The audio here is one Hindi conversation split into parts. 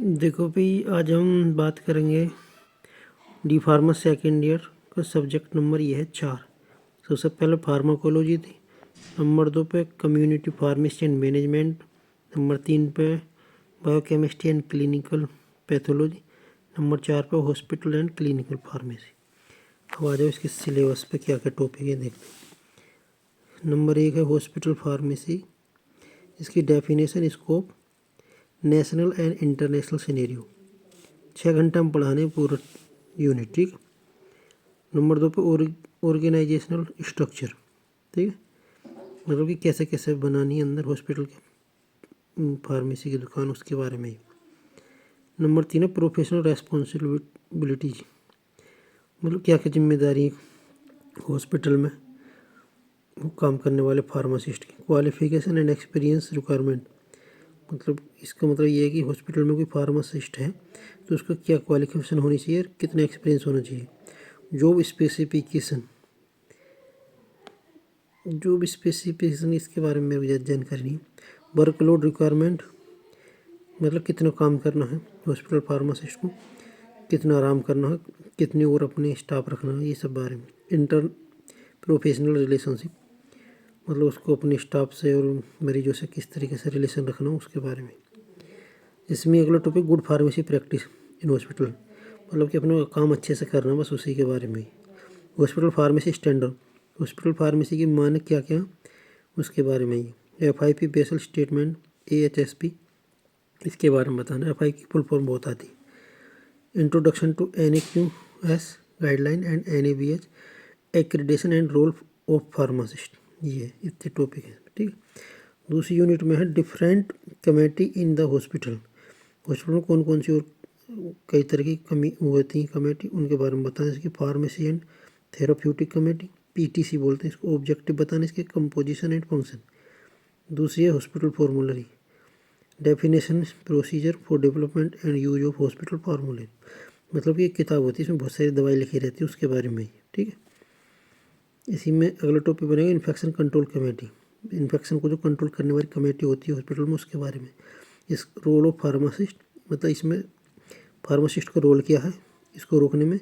देखो भाई, आज हम बात करेंगे डी फार्मा सेकेंड ईयर का। सब्जेक्ट नंबर ये है 4। सबसे पहले फार्माकोलॉजी थी। नंबर 2 पे community pharmacy and management. Number 3 पे biochemistry and clinical pathology. Number 4 पे हॉस्पिटल एंड क्लिनिकल फार्मेसी। अब आ जाओ इसके सिलेबस पे क्या क्या टॉपिक है देखते हैं। नंबर 1 है हॉस्पिटल फार्मेसी। इसकी definition, scope, national and international scenario. 6 घंटा हम पढ़ाने पूरा यूनिट, ठीक। नंबर 2 पे ऑर्गेनाइजेशनल स्ट्रक्चर, ठीक है, मतलब कि कैसे कैसे बनानी है अंदर हॉस्पिटल के फार्मेसी की दुकान, उसके बारे में ही। नंबर 3 है प्रोफेशनल रेस्पॉन्सिबिलिटीज, मतलब क्या क्या जिम्मेदारी हॉस्पिटल में वो काम करने वाले फार्मासिस्ट की। क्वालिफिकेशन एंड एक्सपीरियंस रिक्वायरमेंट, मतलब इसका मतलब ये है कि हॉस्पिटल में कोई फार्मासिस्ट है तो उसका क्या क्वालिफिकेशन होनी चाहिए, कितना एक्सपीरियंस होना चाहिए। जॉब स्पेसिफिकेशन, इसके बारे में मेरे को ज़्यादा जानकारी नहीं। वर्कलोड रिक्वायरमेंट, मतलब कितना काम करना है हॉस्पिटल फार्मासिस्ट को, कितना आराम करना है, कितनी और अपने स्टाफ रखना है, ये सब बारे में। इंटर प्रोफेशनल रिलेशनशिप, मतलब उसको अपने स्टाफ से और मरीजों से किस तरीके से रिलेशन रखना है, उसके बारे में। इसमें अगला topic good pharmacy practice in hospital, मतलब कि अपना काम अच्छे से करना, बस उसी के बारे में। Hospital pharmacy standard, hospital pharmacy की मानक क्या क्या उसके बारे में ही। FIP बेसल स्टेटमेंट, AHSP, इसके बारे में बताना। FI की फुल फॉर्म बहुत आती है। Introduction to NAQS guideline and NABH accreditation and role of pharmacist, ये इतने टॉपिक हैं, ठीक। दूसरी यूनिट में है different committee in the hospital, hospital में कौन कौन सी और कई तरह की कमी होती हैं कमेटी, उनके बारे में बताना। इसकी pharmacy and therapeutic committee, PTC बोलते हैं इसको। ऑब्जेक्टिव बताना इसके, कंपोजिशन एंड फंक्शन। दूसरी है hospital formulary, definition, procedure for development and use of hospital फार्मूलरी, मतलब कि एक किताब होती है इसमें बहुत सारी दवाई लिखी रहती है, उसके बारे में ही, ठीक है। इसी में अगला टॉपिक बनेगा इन्फेक्शन कंट्रोल कमेटी, इन्फेक्शन को जो कंट्रोल करने वाली कमेटी होती है हॉस्पिटल में, उसके बारे में। इस रोल ऑफ फार्मासिस्ट, मतलब इसमें फार्मासिस्ट का रोल क्या है इसको रोकने में।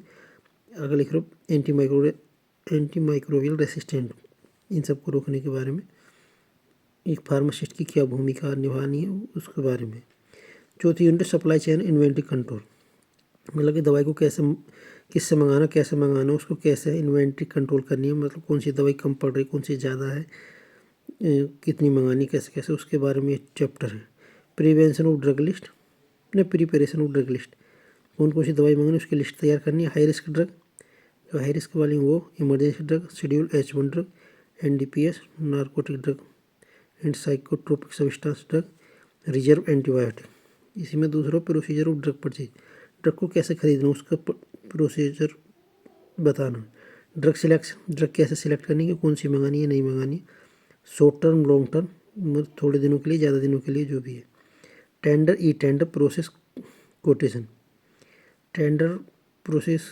अगर लिख रहे हो एंटी माइक्रोबियल रेसिस्टेंट, इन सब को रोकने के बारे में एक फार्मासिस्ट की क्या भूमिका निभानी है, उसके बारे में। चौथी unit supply chain inventory control, मतलब कि दवाई को कैसे, किससे मंगाना, कैसे मंगाना, उसको कैसे इन्वेंट्री कंट्रोल करनी है, मतलब कौन सी दवाई कम पड़ रही, कौन सी ज़्यादा है, कितनी मंगानी, कैसे कैसे, उसके बारे में चैप्टर है। Prevention of drug list, preparation of drug list, कौन कौन सी दवाई मंगानी उसकी लिस्ट तैयार करनी है। हाई रिस्क ड्रग, जो हाई रिस्क वाली वो emergency drug, schedule H1 drug, NDPS narcotic drug and psychotropic substance drug, reserve antibiotic. इसी में दूसरा procedure of drug purchase, drug को कैसे खरीदना उसका प्रोसीजर बताना। ड्रग सिलेक्शन, ड्रग कैसे सिलेक्ट करनी है, कौन सी मंगानी है नहीं मंगानी। शॉर्ट टर्म, लॉन्ग टर्म, मतलब थोड़े दिनों के लिए, ज़्यादा दिनों के लिए, जो भी है। Tender, tender process, quotation, tender process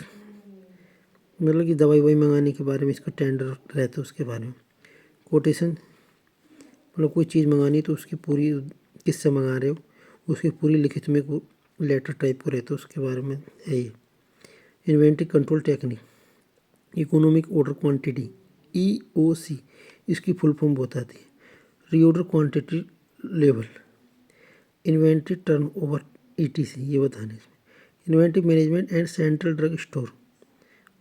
मतलब कि दवाई वही मंगाने के बारे में इसका टेंडर रहता है, उसके बारे में। कोटेशन, मतलब कोई चीज़ मंगानी तो उसकी पूरी, किससे मंगा रहे हो उसकी पूरी लिखित में लेटर टाइप को रहता है, उसके बारे में है ये। Inventory control technique, economic order quantity, EOC, इसकी फुल फॉर्म बहुत आती है। Reorder quantity level, inventory turn over, ETC, ये बताना है इसमें। Inventory management and central drug store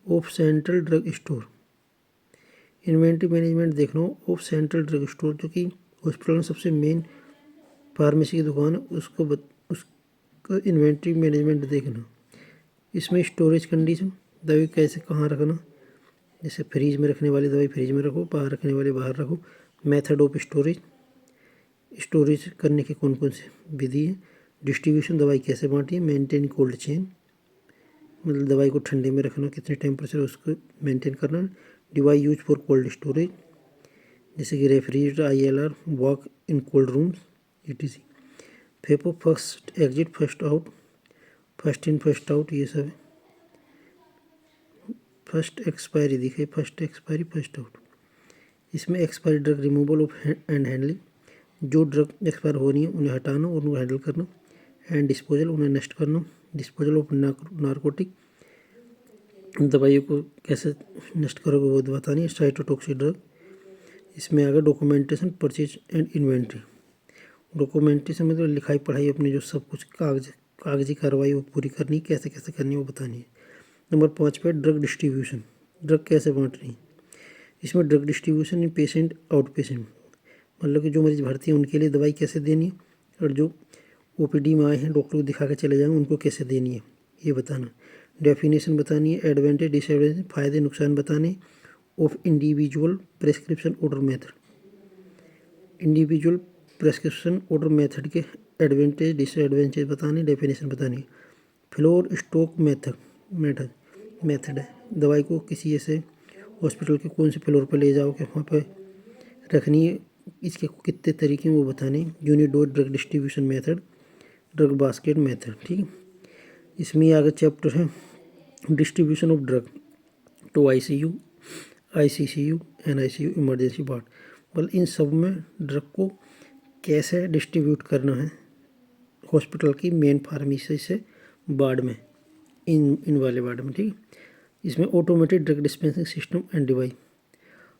of central drug store, inventory management देखना ऑफ सेंट्रल ड्रग स्टोर, जो कि हॉस्पिटल में सबसे मेन फार्मेसी की दुकान है, उसका इन्वेंट्री मैनेजमेंट देखना। इसमें स्टोरेज कंडीशन, दवाई कैसे कहाँ रखना, जैसे फ्रीज में रखने वाली दवाई फ्रीज में रखो, बाहर रखने वाली बाहर रखो। मेथड ऑफ स्टोरेज, स्टोरेज करने की कौन कौन सी विधि है। डिस्ट्रीब्यूशन, दवाई कैसे बांटी है। मेंटेन कोल्ड चेन, मतलब दवाई को ठंडे में रखना, कितने टेम्परेचर उसको मेंटेन करना। Device use for cold storage, जैसे कि refrigerator, ILR, walk in cold rooms, ETC। FEFO, first exit first out, first in first out, ये सब है। फर्स्ट एक्सपायरी दिखे, फर्स्ट एक्सपायरी फर्स्ट आउट। इसमें expiry drug removal of and handling, जो ड्रग एक्सपायर हो रही है उन्हें हटाना और उनको हैंडल करना। एंड डिस्पोजल, उन्हें नष्ट करना। डिस्पोजल ऑफ नारकोटिक, दवाइयों को कैसे नष्ट करोगे वो बतानी है। साइटोटॉक्सिक ड्रग, इसमें आगे documentation, purchase and inventory. Documentation मतलब लिखाई पढ़ाई अपनी जो सब कुछ कागजी कार्रवाई वो पूरी करनी, कैसे कैसे करनी है वो बतानी है। नंबर 5 पे ड्रग डिस्ट्रीब्यूशन, ड्रग कैसे बांटनी है। इसमें drug distribution in patient out patient, मतलब कि जो मरीज भर्ती हैं उनके लिए दवाई कैसे देनी है, और जो ओपीडी में आए हैं डॉक्टर को दिखा के चले जाएँ उनको कैसे देनी है ये बताना। डेफिनेशन बतानी है। एडवांटेज डिसएडवांटेज, फ़ायदे नुकसान बताने of individual prescription order method. Individual prescription order method के एडवांटेज डिसएडवांटेज बताने, डेफिनेशन बतानी। फ्लोर स्टॉक मेथड है, दवाई को किसी ऐसे हॉस्पिटल के कौन से फ्लोर पर ले जाओ कि वहाँ पे रखनी है, इसके कितने तरीके हैं वो बताने। Unidose drug distribution method, drug basket method, ठीक है। इसमें आगे चैप्टर है distribution of drug to ICU, ICCU, NICU, emergency ward. मतलब इन सब में ड्रग को कैसे डिस्ट्रीब्यूट करना है हॉस्पिटल की मेन फार्मेसी से वार्ड में, इन वाले वार्ड में, ठीक है। इसमें automated drug dispensing system and device.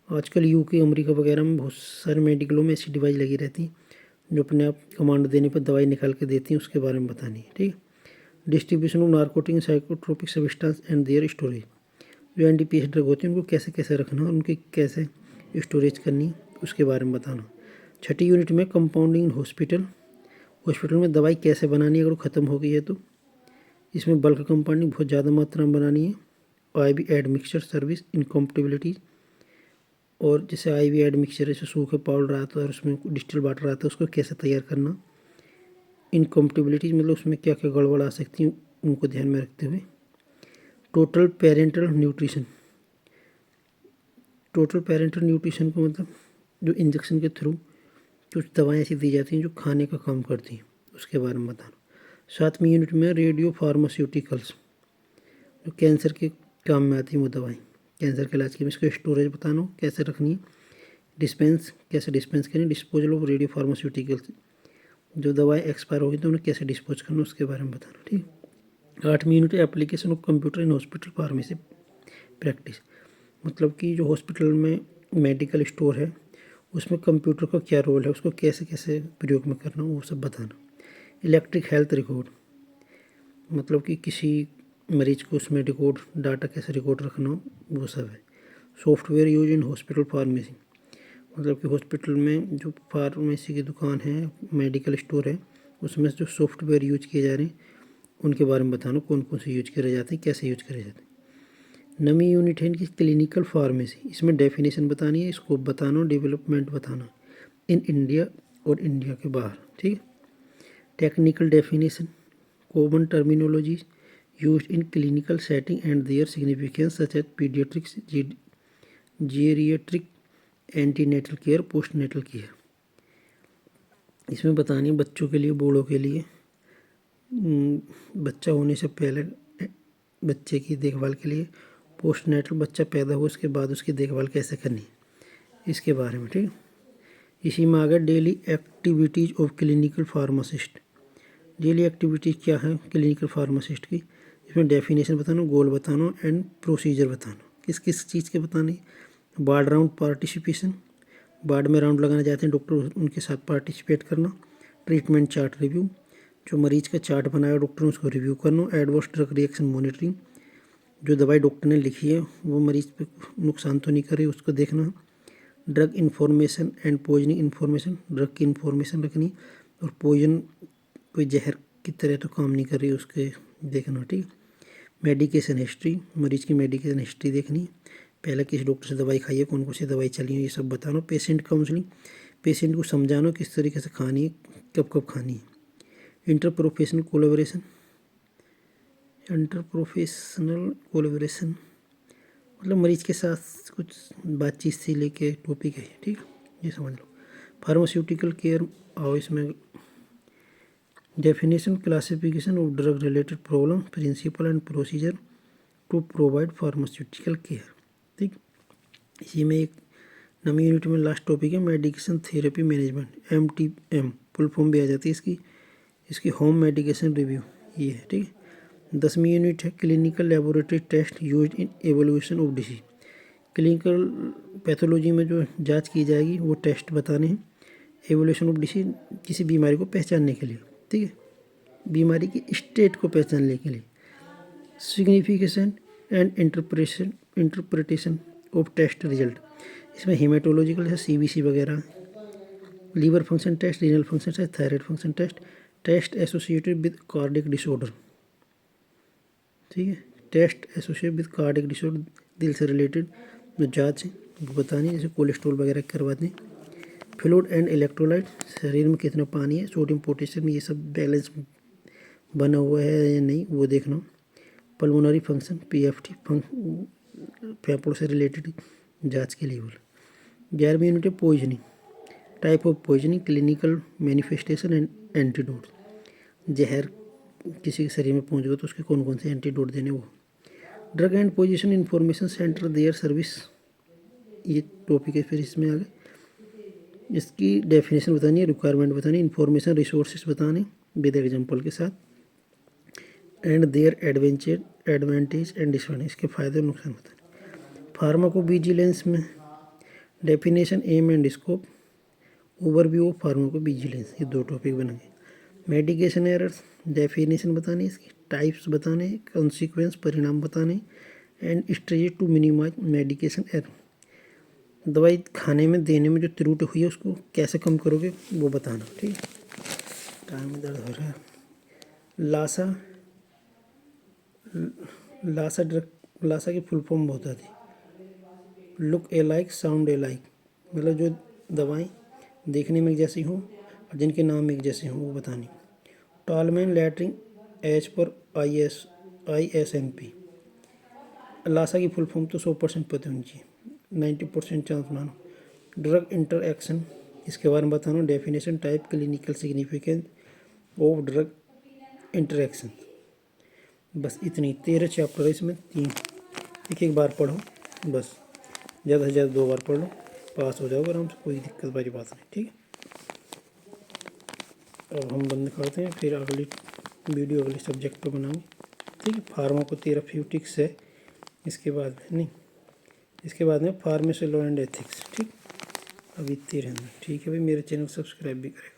आजकल यूके अमेरिका वगैरह में बहुत सारे मेडिकलों में ऐसी डिवाइस लगी रहती हैं जो अपने आप कमांड देने पर दवाई निकाल के देती हैं, उसके बारे में बतानी है, ठीक है। Distribution of narcotic psychotropic substance and their storage, जो एनडीपीएस ड्रग होती है उनको कैसे कैसे रखना, उनकी कैसे स्टोरेज करनी, उसके बारे में बताना। छठी यूनिट में कंपाउंडिंग इन हॉस्पिटल में दवाई कैसे बनानी है अगर वो ख़त्म हो गई है तो। इसमें बल्क कंपाउंडिंग बहुत ज़्यादा मात्रा में बनानी है। IV admixture service incompatibility, और जैसे आईवी एड मिक्सचर जैसे सूखे पाउडर आता है और उसमें डिस्टिल वाटर आता है, उसको कैसे तैयार करना। इनकम्पेटिबिलिटीज मतलब उसमें क्या क्या गड़बड़ आ सकती हैं उनको ध्यान में रखते हुए। Total parental nutrition, total parental nutrition को मतलब जो इंजेक्शन के थ्रू कुछ दवाएं ऐसी दी जाती हैं जो खाने का काम करती हैं, उसके बारे में बताना। 7वीं यूनिट में रेडियो फार्मास्यूटिकल्स, जो कैंसर के काम में आती है वो दवाई, कैंसर के इलाज के लिए इसको स्टोरेज बताना कैसे रखनी है। डिस्पेंस कैसे डिस्पेंस करनी। डिस्पोजल ऑफ रेडियो फार्मास्यूटिकल्स, जो दवाएं एक्सपायर होगी तो उन्हें कैसे डिस्पोज करना उसके बारे में बताना, ठीक। 8वीं unit application of computer in hospital pharmacy practice, मतलब कि जो हॉस्पिटल में मेडिकल स्टोर है उसमें कंप्यूटर का क्या रोल है, उसको कैसे कैसे प्रयोग में करना वो सब बताना। इलेक्ट्रिक हेल्थ रिकॉर्ड, मतलब कि किसी मरीज को उसमें रिकॉर्ड डाटा कैसे रिकॉर्ड रखना वो सब है। Software use in hospital pharmacy, मतलब कि हॉस्पिटल में जो फार्मेसी की दुकान है, मेडिकल स्टोर है, उसमें जो सॉफ्टवेयर यूज किए जा रहे हैं उनके बारे में बताना, कौन कौन से यूज करे जाते हैं, कैसे यूज करे जाते हैं। 9वीं यूनिट है इनकी क्लिनिकल फार्मेसी, इसमें डेफिनेशन बतानी है, स्कोप बताना, डेवलपमेंट बताना इन इंडिया और इंडिया के बाहर, ठीक। Technical definition, common terminologies used in clinical setting and their significance such as paediatrics, geriatric, antenatal care, postnatal care. इसमें बतानी है बच्चों के लिए, बूढ़ों के लिए, बच्चा होने से पहले बच्चे की देखभाल के लिए, पोस्टनेटल बच्चा पैदा हुआ उसके बाद उसकी देखभाल कैसे करनी इसके बारे में, ठीक। इसी में आ गया daily activities of clinical pharmacist. Daily activities क्या है क्लिनिकल फार्मासिस्ट की, इसमें डेफिनेशन बताना, गोल बताना एंड प्रोसीजर बताना। किस किस चीज़ के बताने। वार्ड राउंड पार्टिसिपेशन, वार्ड में राउंड लगाने जाते हैं डॉक्टर, उनके साथ पार्टिसिपेट करना। ट्रीटमेंट चार्ट रिव्यू, जो मरीज का चार्ट बनाया डॉक्टर ने उसको रिव्यू करना। एडवर्स ड्रग रिएक्शन मॉनिटरिंग, जो दवाई डॉक्टर ने लिखी है वो मरीज पे नुकसान तो नहीं करे उसको देखना। Drug information and poisoning information, drug की इन्फॉर्मेशन रखनी और पॉइजन कोई जहर की तरह तो काम नहीं कर रही उसके देखना, ठीक। मेडिकेशन हिस्ट्री, मरीज की मेडिकेशन हिस्ट्री देखनी, पहले किस डॉक्टर से दवाई खाई है, कौन कौन सी दवाई चली है, ये सब बताना। पेशेंट काउंसलिंग, पेशेंट को समझाना किस तरीके से खानी है, कब कब खानी है। इंटरप्रोफेशनल कोलेबोरेशन, इंटरप्रोफेशनल कोलेबोरेशन मतलब मरीज के साथ कुछ बातचीत से लेके टॉपिक है, ठीक, ये समझ लो। फार्मास्यूटिकल केयर आओ इसमें definition, classification of drug related problem, principle and procedure to provide pharmaceutical care, ठीक। इसी में एक 9वीं यूनिट में लास्ट टॉपिक है medication therapy management, MTM full form भी आ जाती है इसकी, इसकी होम मेडिकेशन रिव्यू ये है, ठीक है। 10वीं यूनिट है clinical laboratory test use in evolution of disease. Clinical pathology में जो जांच की जाएगी वो टेस्ट बताने हैं एवोल्यूशन ऑफ डिसीज, किसी बीमारी को पहचानने के लिए, ठीक है, बीमारी की स्टेट को पहचानने के लिए। Signification and interpretation of test result, इसमें हेमाटोलॉजिकल है CBC वगैरह, liver function test, renal function test, thyroid function test, test associated with cardiac disorder, ठीक है, test associated with cardiac disorder, दिल से रिलेटेड जो जाँच है वो बतानी है, जैसे कोलेस्ट्रॉल वगैरह करवाते हैं। फ्लूइड एंड इलेक्ट्रोलाइट, शरीर में कितना पानी है, सोडियम पोटेशियम ये सब बैलेंस बना हुआ है या नहीं वो देखना। पल्मोनरी फंक्शन PFT फेफड़ों से रिलेटेड जांच के लिए बोला। 11वीं यूनिट है poisoning, type of poisoning, clinical manifestation and antidote, जहर किसी के शरीर में पहुंच गया तो उसके कौन कौन से एंटीडोट देने वो। Drug and position information centre their service, ये टॉपिक है फिर इसमें आगे। इसकी डेफिनेशन बतानी है, रिक्वायरमेंट बतानी, इंफॉर्मेशन रिसोर्सेज बताने विद एग्जांपल के साथ, and their advantage and disadvantage, इसके फ़ायदे और नुकसान बताने। फार्माकोविजिलेंस में definition, aim and scope, overview of pharmacovigilance, ये 2 टॉपिक बनेंगे। मेडिकेशन एरर्स, डेफिनेशन बताने इसकी, टाइप्स बताने, कॉन्सिक्वेंस परिणाम बताने, and strategy to minimise medication error, दवाई खाने में देने में जो त्रुटि हुई है उसको कैसे कम करोगे वो बताना, ठीक है। टाइम में दर्द हो रहा है। लासा ड्रग, लासा की फुल फॉर्म बहुत आती, लुक ए लाइक साउंड ए लाइक, मतलब जो दवाएं देखने में एक जैसी हों और जिनके नाम एक जैसे हों वो बतानी। Tallman lettering as per ISMP, LASA की फुल फॉर्म तो 100% पता होनी चाहिए, 90% चांस मानो। ड्रग इंटरएक्शन, इसके बारे में बताना, definition, type, clinical significance of drug interaction. बस इतनी 13 चैप्टर है इसमें, 3 एक बार पढ़ो बस, ज़्यादा से ज़्यादा 2 बार पढ़ लो, पास हो जाओगे आराम से, कोई दिक्कत वाली बात नहीं, ठीक है। अब हम बंद करते हैं, फिर अगली वीडियो अगले सब्जेक्ट पर बनाएंगे, ठीक है। फार्माकोथेरेप्यूटिक्स है इसके बाद में, नहीं इसके बाद में फार्मेसी लॉ एंड एथिक्स, ठीक। अब इतने रहना, ठीक है भाई। मेरे चैनल सब्सक्राइब भी करें।